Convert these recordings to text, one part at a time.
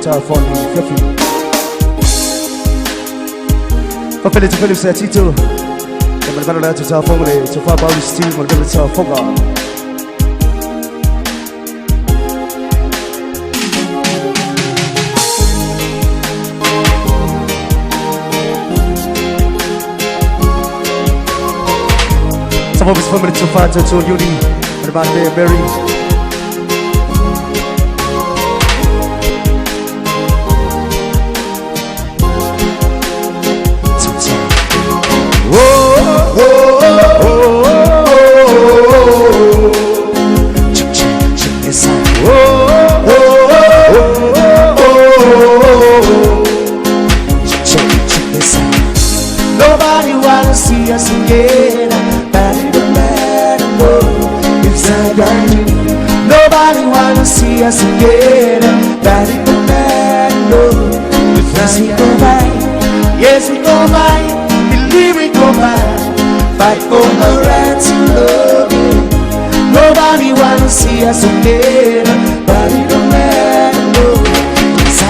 Telephone Fluffy. Papel to Philip said Tito. The Malvana to telephone to far about his team will give it to Foga. Some of his family to far to Yuri and about Mary. Nobody wanna see us again, but it don't matter, no, it's not right. Nobody wanna see us again, but it don't matter, no, it's not right. We go by, yes we go by, believe we go by, fight for the right to love you. Nobody wanna see us again, but it don't matter, no.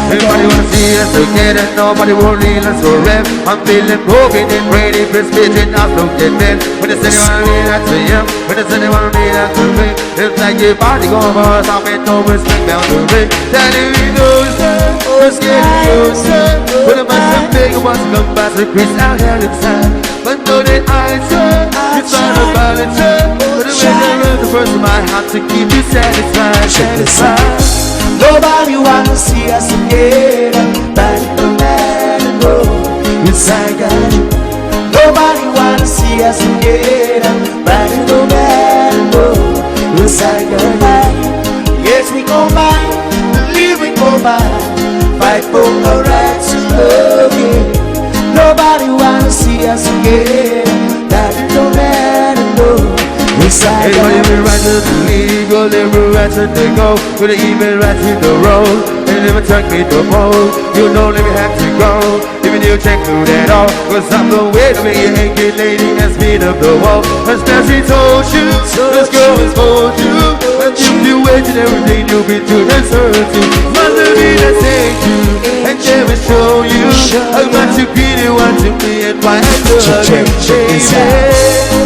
Everybody wanna see us together, nobody will leave us forever. I'm feeling broken and ready, precipitating, I'm looking dead. When they say they wanna be that to you, when they say they wanna be that to me, it's like your body going for us, I'm in no respect down to me. Telling me those times, let's get closer. But if I some big ones come back to Chris out here inside, but know that I try, it's not about it, but if it's the first of my heart to keep you satisfied, satisfied. Nobody wanna see us again, but it don't matter, no, it's I got you. Nobody wanna see us again, but it don't matter, no, it's I got you. Yes we go by, believe we go by, fight for the right to love you. Nobody wanna see us again, but it don't matter, no. Everybody be right to the legal, every right to the go, with the even right to the road, and never take me to pole. You don't let me have to go, even you check through that all, cause I'm the way to be an angry lady and speed up the wall. Especially told you, this girl is for you, and you do it and everything you've been through, that's her too. Mother be that take you, and never show you, how much you really want to be and why I love you.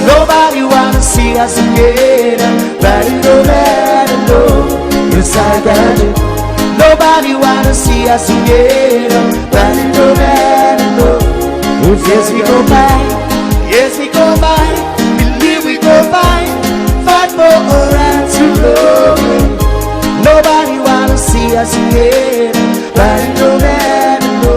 Nobody wanna see us again, but it don't matter, no, yes I got it. Nobody wanna see us again, but it don't matter, no, yes we go by, yes we go by, believe we go by, fight for a right to love you. Nobody wanna see us again, but it don't matter, no.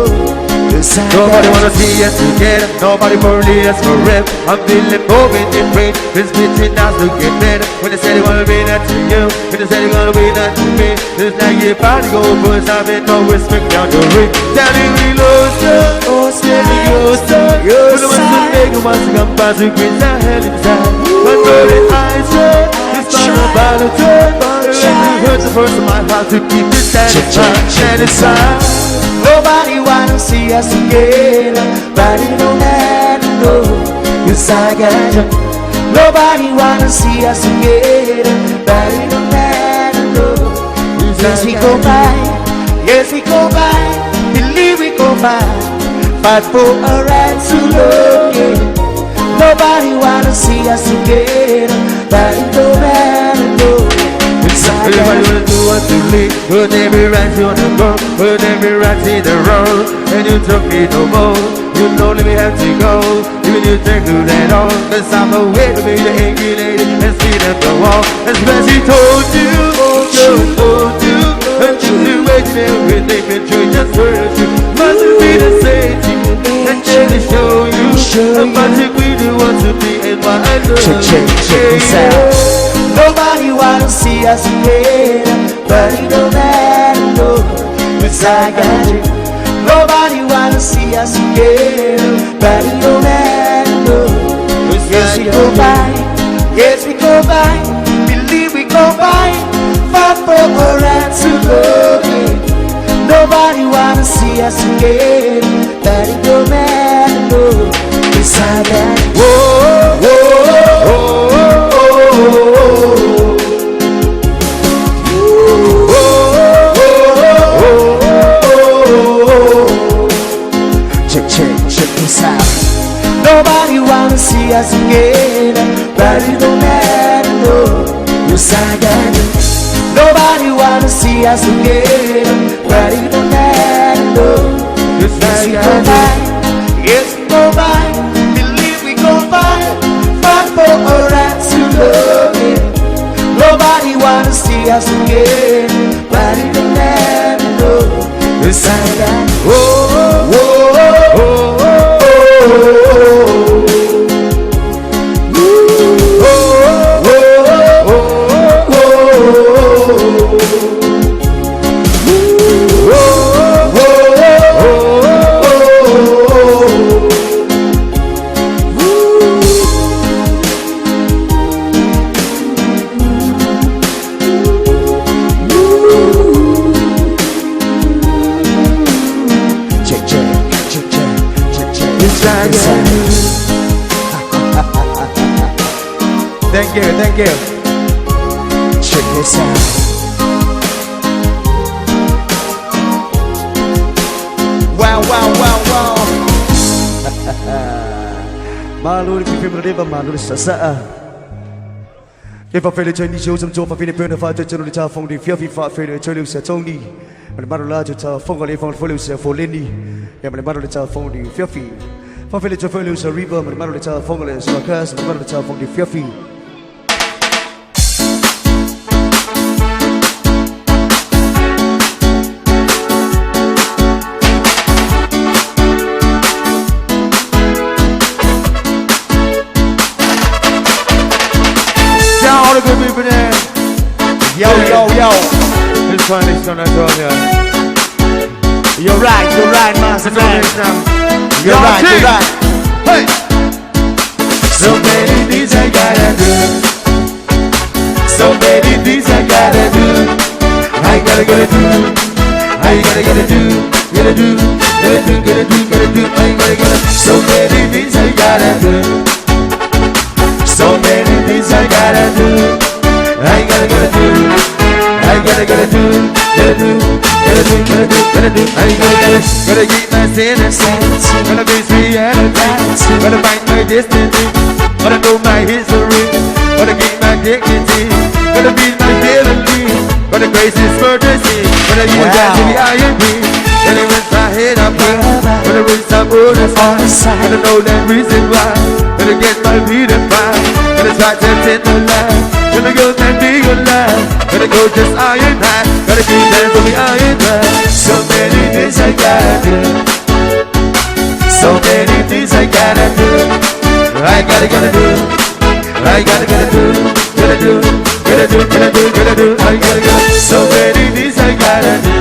Nobody wanna see us together, nobody believe us forever. I'm feeling moving different, it's bitching out to get better. When they say they wanna be that to you, when they say they gonna be that to me, it's like your body go first, I'm in no respect down your ring. Telling me closer, oh standing closer, when the ones that make a once come by to green that hell inside. But know that I said, it's not about a turn, but it hurts the first of my heart to keep it satisfied, satisfied. Nobody wanna see us again, but it don't matter, no, yes I got you. Nobody wanna see us again, but it don't matter, no, yes we go by, yes we go by, believe we go by, fight for a right to love you. Nobody wanna see us again, but it don't matter, no. Everybody wanna do what you need, but every right on the go, but every right in the road, and you took me no more. You don't let me have to go, even you take through that all. Cause I'm the way to be the angry lady and speed up the wall. Especially told you, girl told you, and you do waiting everything that you just heard you. Must be the same to you, and then they show you how much you really want to be and why I love you. Check this out. Nobody wanna see us again, but it don't matter, no, cause I got you. Nobody wanna see us again, but it don't matter, no, yes we go by, yes we go by, believe we go by, fight for a right to love you. Nobody wanna see us again, but it don't matter, no, cause I got you. Whoa, whoa, whoa, whoa, whoa. us together, but you don't let it know. Yes, I got it. Nobody wanna see us together, but you don't let it know. Yes, I got it. Yes, we go by, believe we go by, fight for our rights to love it. Nobody wanna see us again, but you don't let it know. Yes, I got it. Oh, oh, oh, oh, oh, Thank you, thank you. check this out. Wow, wow, wow, wow. Malu di film Reva Malu di Sasa. If I feel the Chinese shows some job, I feel the burn of fire to the top from the fear of fire, the Chinese set only. But the battle large to phone on phone for yourself for Lenny. Yeah, but the battle to phone the fear fee. For feel the phone is a river, but the battle to phone is a curse, the battle to phone the fear fee. All the good people there. Yo, yo, yo. This one is gonna go here. You're right, master man. You're right. Hey. So many things I gotta do. So many things I gotta do. I gotta do. I gotta do. Gotta do. I gotta. So many things I gotta do. So many things I gotta do. I gotta do. I gotta do. I gotta keep my innocence. Gotta face reality. Gotta find my destiny. Gotta know my history. Gotta keep my dignity. Gotta be my feeling. Gotta grace His mercy. Gotta use that to be IMP. Gotta rinse my head up high. Gotta rinse up on the side. Gotta know that reason why. Gotta get my feet up high. Gotta try to tend the line. Gotta go and be alive. Gotta go just iron high. Gotta keep that for me iron high. So many things I gotta do. So many things I gotta do. I gotta do. I gotta do. I gotta. So many things I gotta do.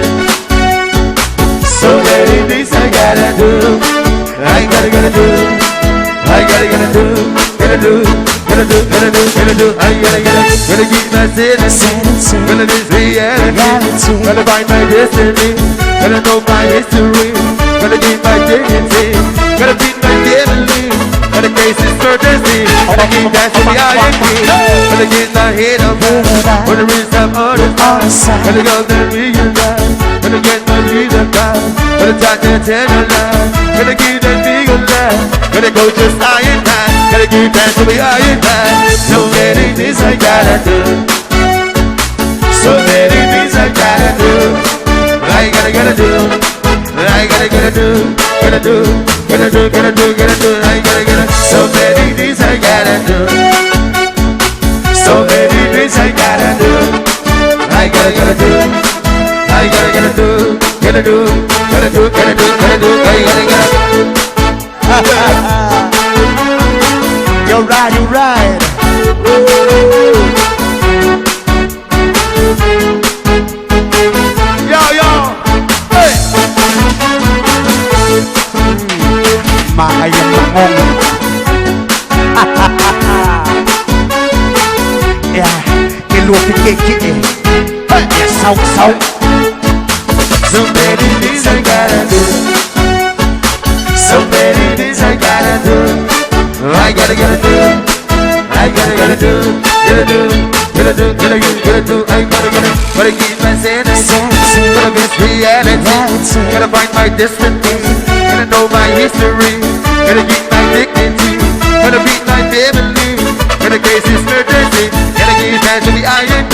So many things I gotta do. I gotta do. I gotta do. I gotta keep my innocence. Gotta live reality. Gotta find my destiny. Gotta know my history. Gotta keep my dignity. Gotta beat my family. Gotta face His mercy. Gotta keep that to the IMP. Gotta get my head up high. Gotta rinse up on the side. Gotta go and realize. Gotta get my feet up high. Gotta try to tell a lie. Gotta keep that big alive. Gotta go just iron high. Gotta keep that to the iron high. So many things I gotta do. So many things I gotta do. I gotta do. I gotta do. I gotta. So many things I gotta do. So many things I gotta do. I gotta do. I gotta do. I gotta. You're right. Yo, hey. Makaya mangong. Yeah, kilupi kiki. Hey, yeah, sau. So many things I gotta do. So many things I gotta do. I gotta do. I gotta do. I gotta keep my innocence. Gotta miss reality. Gotta find my destiny. Gotta know my history. Gotta keep my dignity. Gotta beat my dance to the IND.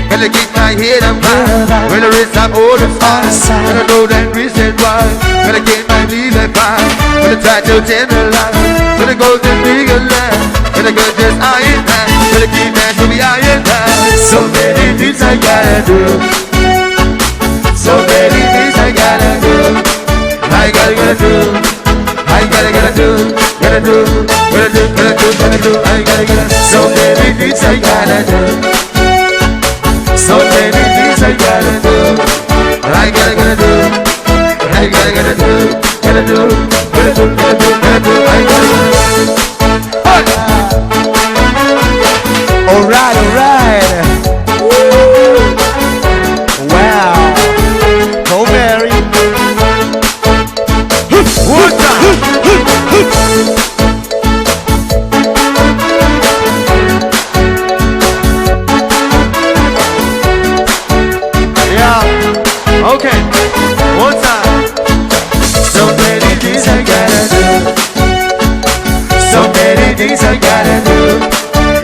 Gotta keep my head up high. When the wrist I'm all the time. And I know that reason why. Gotta keep my knees up high. Gotta try to tend the line. Gotta go to bigger line. Gotta go just iron high. Gotta keep dance to the iron high. So many things I gotta do. So many things I gotta do. I gotta do. I gotta do. Gotta do. Gotta do. Gotta do. Gotta do. I gotta. So many things I gotta do. So many things I gotta do. I gotta do. I gotta do. Gotta do. Gotta do. Gotta do. Gotta do. I gotta do. Alright, alright. Wow. Oh, Mary. One time. Yeah. Okay. One time. So many things I gotta do. So many things I gotta do.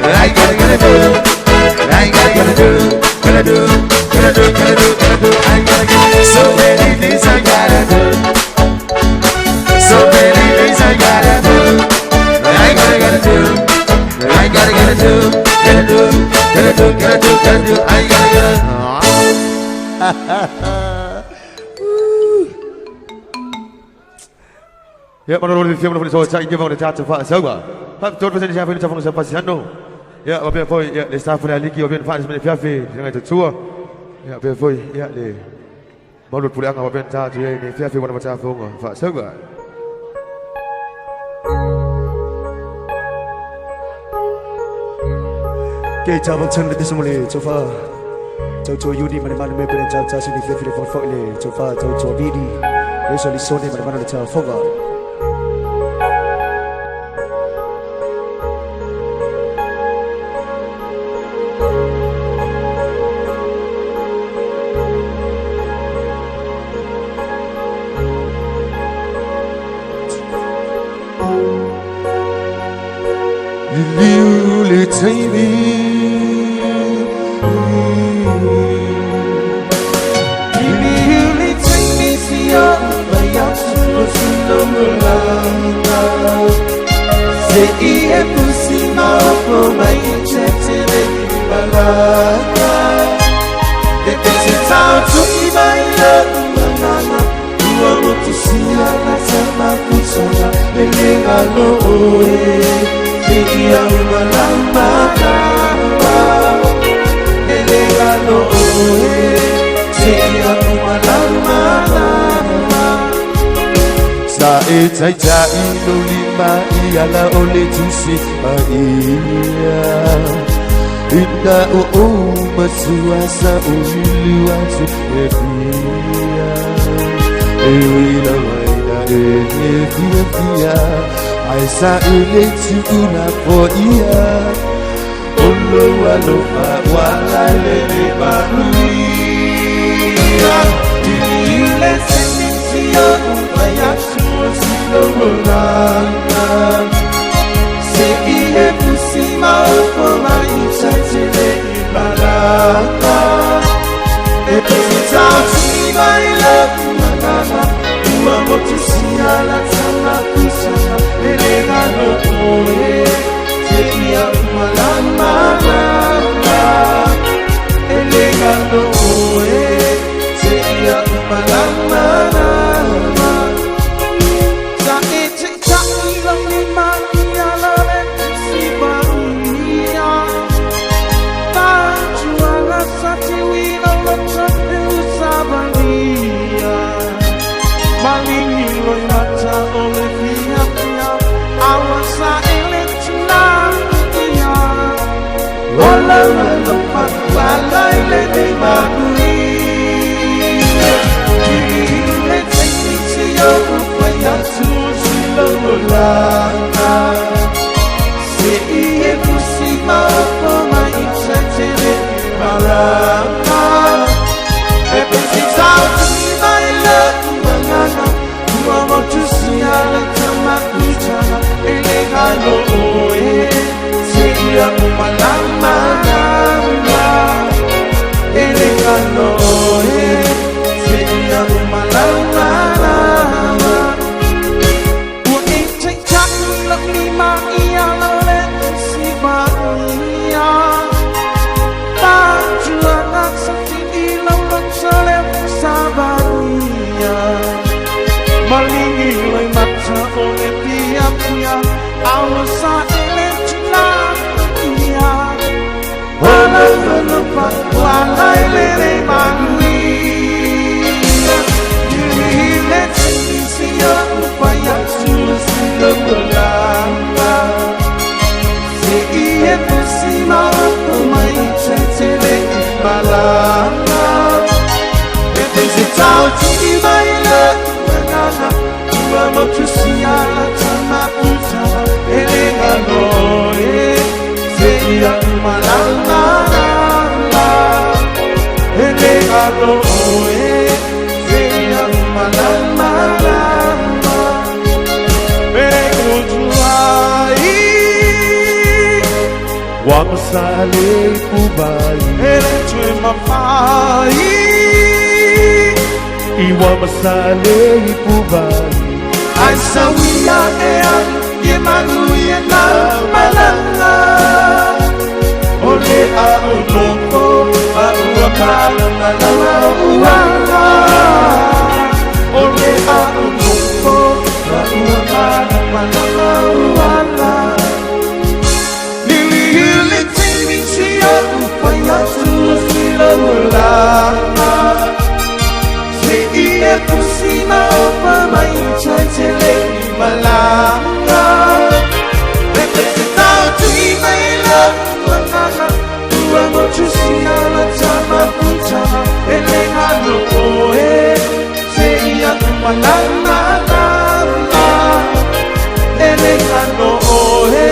I gotta do. I gotta do. Gotta do. Gotta do. Gotta do. Gotta do. I gotta do. So many things I gotta do. So many things I gotta do. I gotta do. I gotta do. Gotta do. Gotta do. Gotta do. Gotta do. I gotta. Ja, maar dan worden we filmen voor de soort zijn van de taten van zomaar. Heb tot we zijn van de van de pasando. Ja, op je voor ja, de staat van de ligie op je van de fiafe, dan gaat het toe. Ja, op je voor ja, de. Maar dat pulang op je taat, je de fiafe wat wat voor van zomaar. Kijk, 잡은 천리 디스몰리 조파. 저 유디 만에 만에 매번 자신이 fiafe voor foile, 조파 저 비디. 그래서 리소네 만에 만에 자 포가. You take me. You take me to your way out to the Say e pussy for my injected balada. It is time to be my love, banana. You want to see a latina kusana, the nigga Dia malambana, elegano, dia malambana. Sa etaita ino lima iala ole tusi aia. Inda o masuasa uliwatu ebia. Ewila waina efia. I saw you to una for ia. Olo alofa wala lele baruia. Ifilele sentio vaya suo lorana. Se ie pusima for my insight balada. It is out to my love, banana. You are what to see a latina kusana. Elegano oe, seria malambana. Elegano oe, seria malambana. Sa ete taila mania la si baria. Tajua la satiwina la tapu sabania. Malini lo mata olivia. Awasa electrina, wala wala wala ilete maguri. Let's take me to your way out to Silolana. Say pusima for my insensitive balana. Everything's out to me, my love, banana. You are what you see, I like to makuchana. Elegano oe, seria malambana. malingi loy matcha ole tiap tiap awasa electra ya wala wala pa wala lele mangui let's see ya upaya susu belanga se ie kusima mai chetele balanga ese tau ti mai la banana amo tu sia la tama uta elenga no se ia malanga elenga no se ia malanga Wamasale kubai eletwe mapai Iwamasale kubai Aisa wia ea Yemanu yena malanga Ole a unoko A uakala malanga uanga Ole a unoko A uakala malanga uanga Nili hili tini chia Upaya susila ulanga Se ia kusima opa mai chatele malanga Bete tau tui mai la malanga Ua mo chusia la chama puchama Elenga no oe Se ia malanga Elenga no oe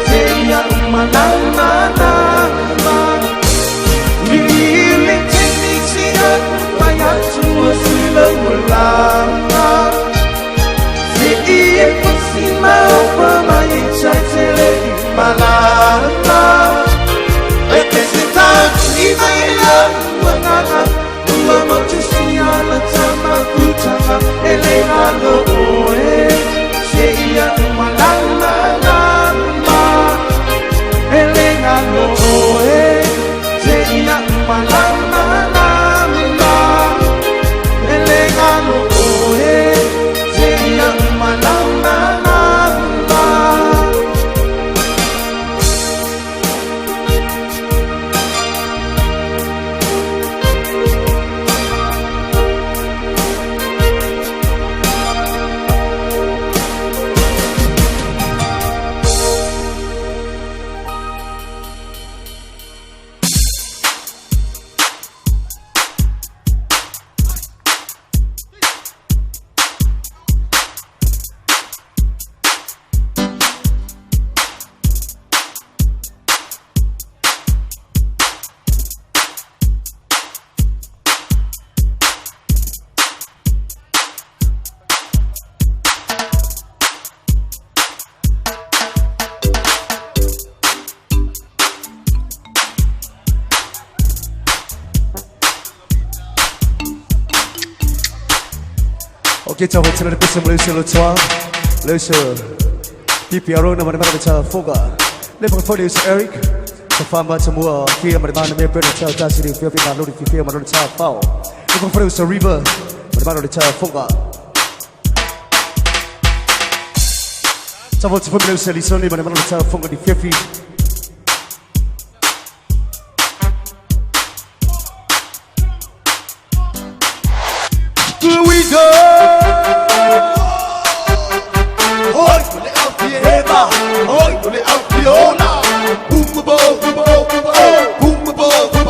Se ia malanga Nili tini chia Paya tua sila mulanga Se ia kusima opa mai chatele malanga Ete se tau tui mai la malanga Ua mo chusia la tama kutanga Elenga no oe Se ia malanga Elenga no oe Se ia malanga Elenga no oe Se ia malanga Ok, chào mừng chương trình lưu sư lưu choa lưu sư PPRO nằm ở đây mà chào Foga lên phòng phơi lưu sư Eric cho fan ba cho mua khi mà bạn nằm bên chào ta sẽ đi phía bên lối phía mà nó chào Paul lên phòng phơi lưu sư River mà bạn nó chào Foga chào phòng phơi lưu sư Lison mà bạn nó chào Foga đi phía phía Here we go. Oi, le alfieba, oi, le alfiola. Boom bo boom bo boom bo boom bo boom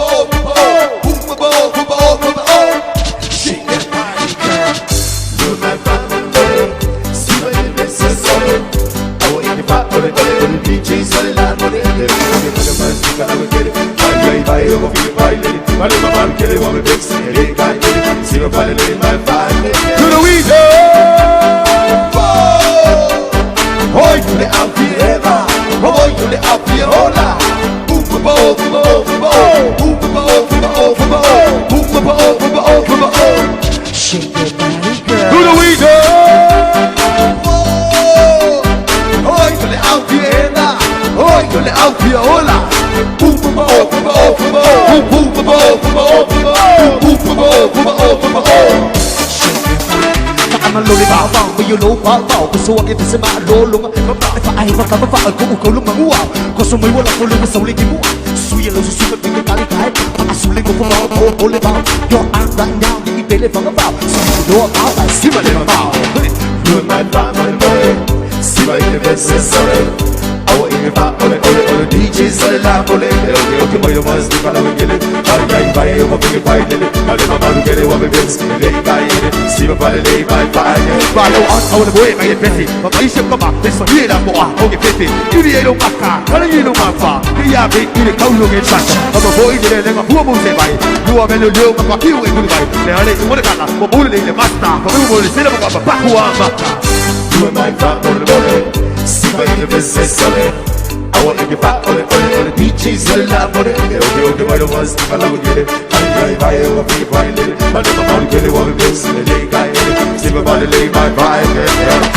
bo boom bo boom bo. Shake that body, girl. You're my family. See what you miss us all. Oh, in the back of the DJ, so the land of the end. The first thing I will get it. I buy you, go feel violent. But if my man kill it, want me fix it. They can't get it. See my family in my family. To the weekend. Hoy le alfieba, hoy le alfiola. Boom boom boom boom boom boom boom boom boom boom. Shake your body, girl. To the weekend. Hoy le alfieba, hoy le alfiola. Boom boom boom boom boom boom boom boom boom boom. มันโลลิบ้าบ้าไม่อยู่โลบ้าบ้าก็สวกยังเป็นสมาโลลงมาบ้าไอ้ฟ้าไอ้ฟ้ากูกูลุงมางัวก็สมัยว่าเราคนลุงมาสาวลิกิมัวสุยเราสุยมันเป็นการที่ขายอาสุลิกูพวกเราโอเลบ้าย้อนอ่านรันยาวยิ่งเป็นเลยฟังกับบ้าสมัยโลบ้าไปสิมาเลยบ้าดูมันบ้ามันโลสิมาเลยเป็นเส้นสายOh, if I ole DJ sale la ole, okay, boy, you must be gonna get it. I buy you a big fight, I live about to get it. What we been lay by it, see my body lay by fire. Follow on, I wanna go in my petty, but I should come up. This one here, I'm okay, petty. You the yellow maca, what are you no maca? The yabe, you the cow look at such. I'm a boy, and I'm a poor moose by. You are mellow, you are a few in Dubai. They are like, what a color, but only the master, for who will sit up a back who are maca. You and my family. See my business solid. I want to get back on the beaches, so love for it. Okay, why don't want to love get it? I buy it, I pay for it. I never want to get it, what we miss in the day, guy. See my body lay my vibe.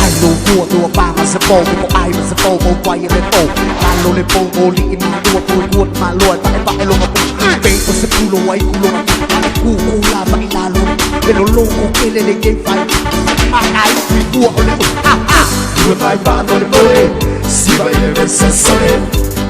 I know who to a bar, as a bowl, I was a bowl, quiet and bowl. I know the bowl, only in my door, good, my lord, but I love a bush. Pay for the cool away, cool, lava, lalo. Pero loco, que le game fight. I feel on it. You my band on the body, see my lyrics and solid.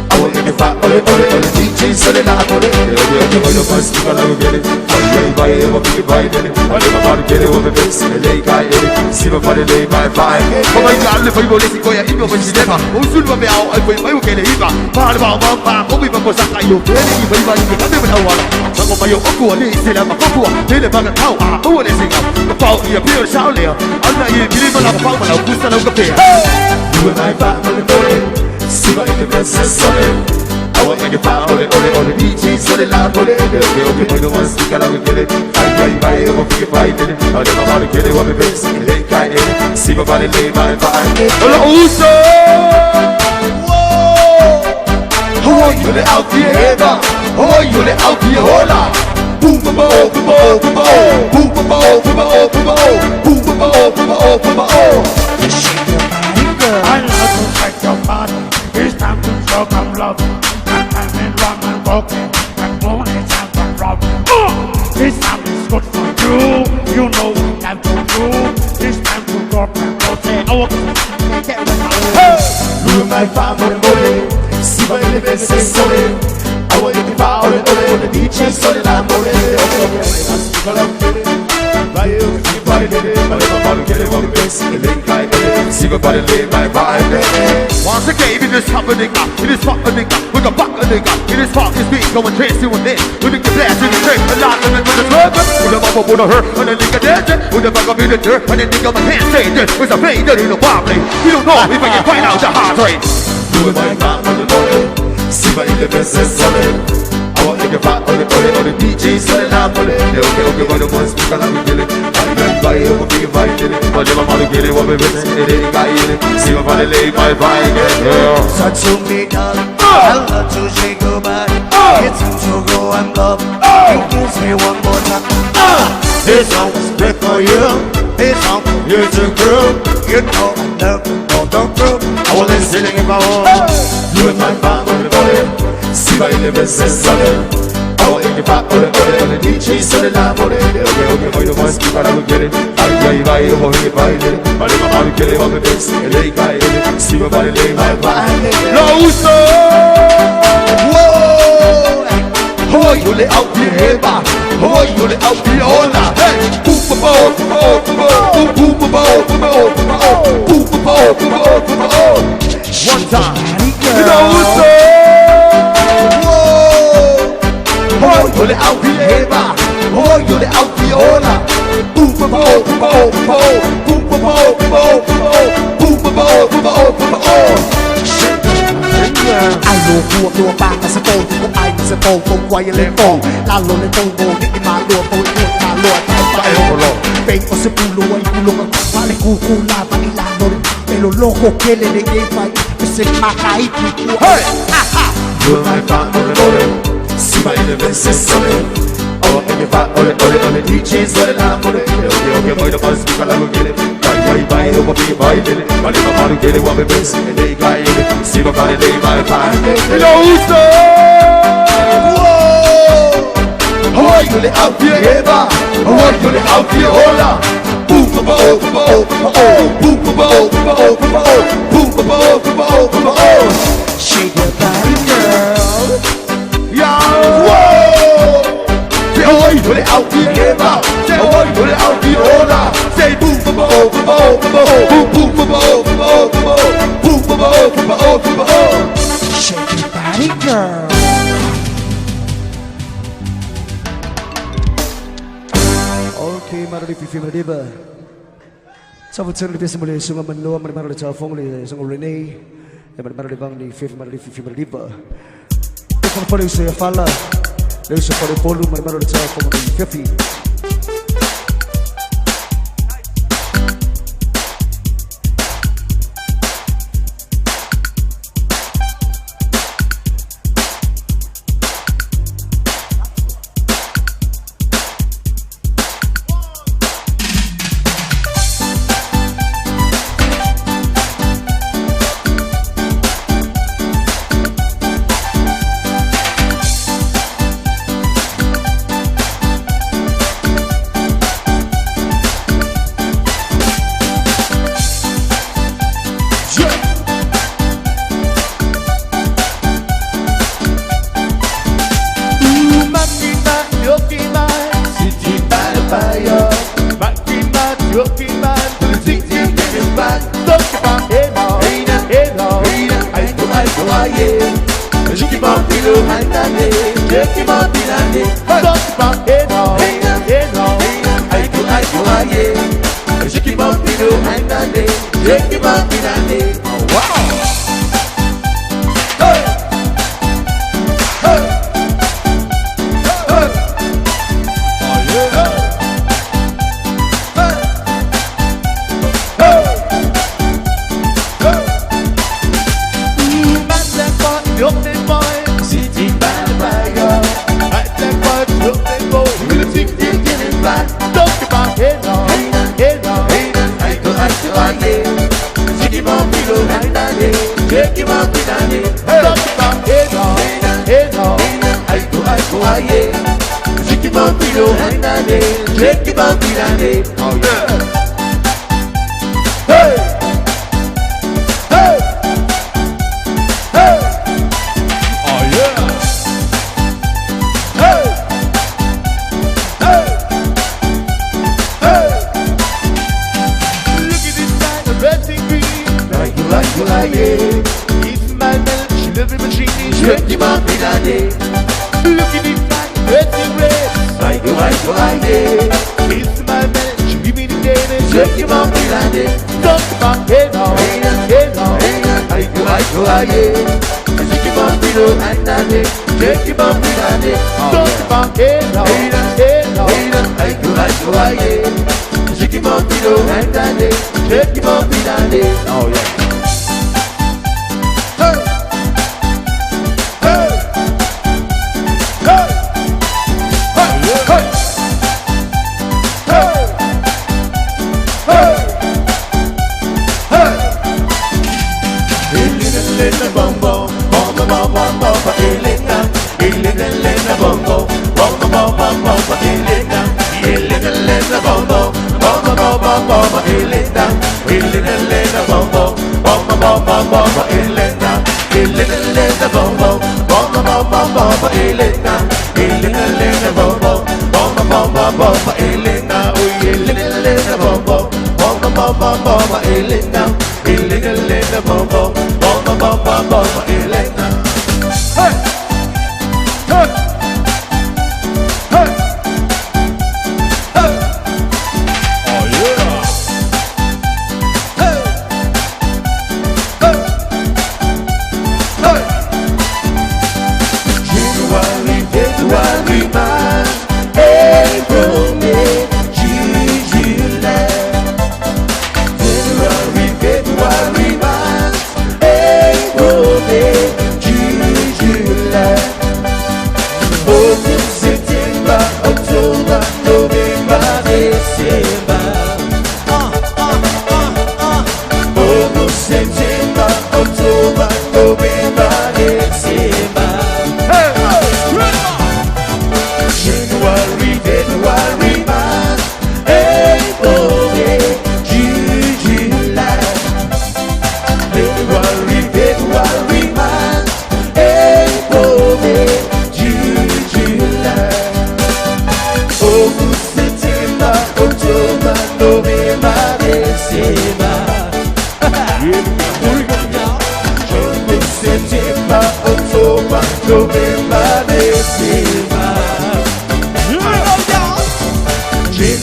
I want to get back on it, DJ solid, I want it. Okay, boy, you must be gonna get it. I buy it, I'm a buy it. I live about to get it, what we been in the lay guy. See my body lay my vibe. Oh my God, live for you, let's go, yeah, even when she's never. Oh, soon we'll be out, I will get it. Part of our mom, oh, we will go back. You get it, you can't even know what. Some of my own, they say I'm a couple. They live on the tower, who are they singing? The power, you appear, shout there. I'm not even believing I'm a power, I'll boost and I'll get You and I back on the body, see my business solid. I want to get back on the DJ, so the loud on it. Okay, boy, don't want to stick around with it. I buy it, I'm a fight in it. I never want to get it, what we been in the guy. See my body lay my vibe. Uso! How are you the out here? How are you the out here? Hola! Boom, boom, boom, boom, boom, boom, boom, boom, boom, boom, boom, boom, boom, boom, I love to take your body. It's time to show some love. And I'm in rum and walking. And morning time to rob. This time is good for you. You know what time to do. It's time to go and rotate. Oh, You my family body, see my living say solid. I want to be power on the DJ solid. I'm on it. Buy you, keep buying it. I never want to get it, what we miss in the link guy. See my body lay my vibe. Once again, it is happening up, it is happening up, with a back of the gun, it is fuck this beat, going crazy with it, with the blast in the trick, a lot of it with the club, with a bubble with a hurt, and a nigga dancing, with a back of the dirt, and a nigga my hands say this, with a pain that ain't no wobbly, we don't know if I can find out the heart rate. You and my man on the body, see my business solid. I want to get back on the DJ solid. I'm on it. Okay, but the ones who can't get it. I can't buy it, I'm a fight in it. But never want to get it, what we miss in the guy in it. See my body lay my vibe, yeah. Touch to me, darling. I love to shake your body. It's time to go and love. You kiss me one more time. This song is good for you. This song for you to groove. You know I love you, don't groove. I will listen if I want. You and my man on the body, see my business solid. I want to get back on the DJ solid. I'm on it. Okay, boy, you must be gonna get it. I buy it, I'm a fight in it. I never want to get it, what we miss in the guy in it. See my body lay my vibe. No, Uso! Whoa! How are you the out here, ba? How are you the out here, hola? Hey! Boom, boom, boom, boom, boom, boom, boom, boom, boom, boom, boom, boom. One time, You know Uso! Whoa! How are you the out here, ba? How are you the out here, hola? Boom, boom, boom, boom, boom, boom, boom, boom, boom, boom, boom, boom, boom. I know who I'm doing back as a phone, who I was a phone, from quiet and phone. Lalo na phone mo, di malo, phone mo, malo, at tayo. Peng o sa pulo ay kulong ang pali kukula, panilano rin. Pero loko, kele na gay fight, kasi makait mo ko. Hey! You and my fan on the body, see my business solid. I want to get back on the DJ solid. I'm on it. Okay, boy, the buzz, you can't get it. Buy it, I'm a fight in it. I never want to get it, what we miss in the guy in it. See my body lay my vibe. No, Uso! Whoa! How are you the out here, Eva? How are you the out here, hola? Boom, boom, boom, boom, film Diva. Some certainly visible is Sunga Mano, Madame Family, Song Rene, and Madame Bang, the fifth Madame film Diva. The police say a falla, there's a for the volume, Madame from the 50.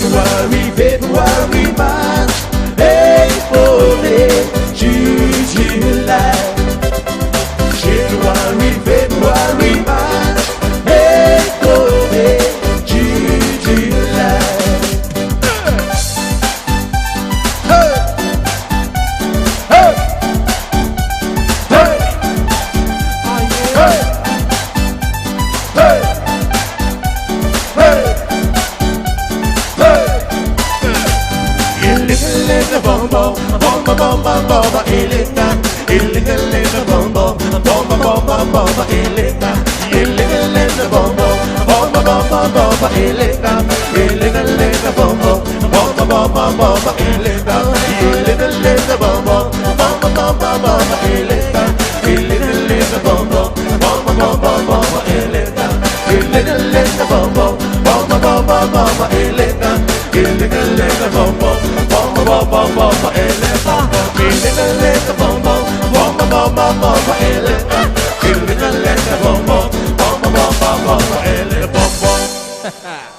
January, February. February, March, April, May, June, July. January, February, March, April, May, June, July. Hey! Hey! Hey! Hey! Hey! Hey! Hey! Illegally bom bom bom bom bom bom bom illegal illegally bom bom bom bom bom bom illegal illegally bom bom bom bom bom bom illegal illegally bom bom bom bom bom bom illegal illegally bom bom bom bom bom illegal illegally bom bom bom bom bom illegal illegally bom bom bom bom bom illegal illegally bom bom bom bom bom illegal illegally bom bom bom bom bom illegal illegally bom bom bom bom bom illegal bom bom